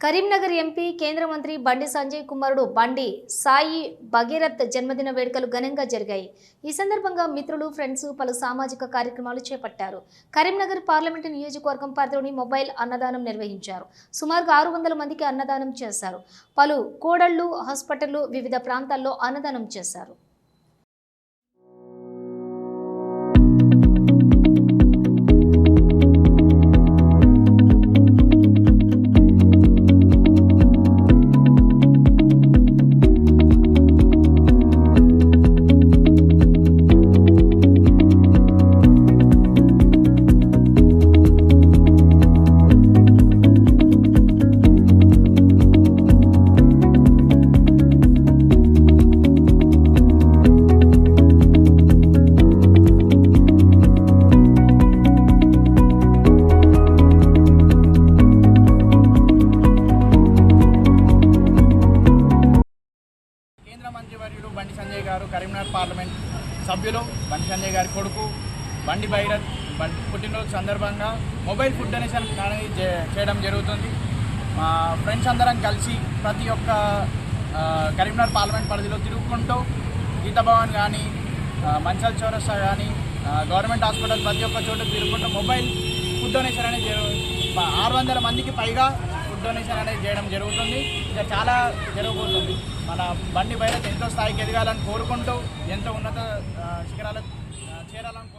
Karimnagar MP కేంద్ర మంత్రి బండి సంజయ్ కుమారుడు బండి సాయి భగీరథ్ జన్మదిన వేడుకలు ఘనంగా జరిగాయి. ఈ సందర్భంగా మిత్రులు, ఫ్రెండ్స్ పలు సామాజిక కార్యక్రమాలు చేపట్టారు. కరీంనగర్ పార్లమెంటు నియోజకవర్గం పరిధిలోని మొబైల్ అన్నదానం నిర్వహించారు. సుమారుగా 600 మందికి అన్నదానం చేశారు. పలు కోడళ్లు, హాస్పిటళ్లు, వివిధ ప్రాంతాల్లో అన్నదానం చేశారు. మంత్రివర్యుడు బండి సంజయ్ గారు, కరీంనగర్ పార్లమెంట్ సభ్యులు బండి సంజయ్ గారి కొడుకు బండి భగీరథ్ పుట్టినరోజు సందర్భంగా మొబైల్ ఫుడ్ డొనేషన్ అనేది చేయడం జరుగుతుంది. మా ఫ్రెండ్స్ అందరం కలిసి ప్రతి ఒక్క కరీంనగర్ పార్లమెంట్ పరిధిలో తిరుగుకుంటూ గీతాభవన్ కానీ, మంచల్ చౌరస్తా కానీ, గవర్నమెంట్ హాస్పిటల్ ప్రతి ఒక్క చోట తిరుగుకుంటూ మొబైల్ ఫుడ్ డొనేషన్ అనేది 600 మందికి పైగా ఫుడ్ డొనేషన్ అనేది చేయడం జరుగుతుంది. ఇంకా చాలా జరగబోతుంది. మన బండి భగీరథ్ ఎంతో స్థాయికి ఎదగాలని కోరుకుంటూ ఎంతో ఉన్నత శిఖరాలకు చేరాలని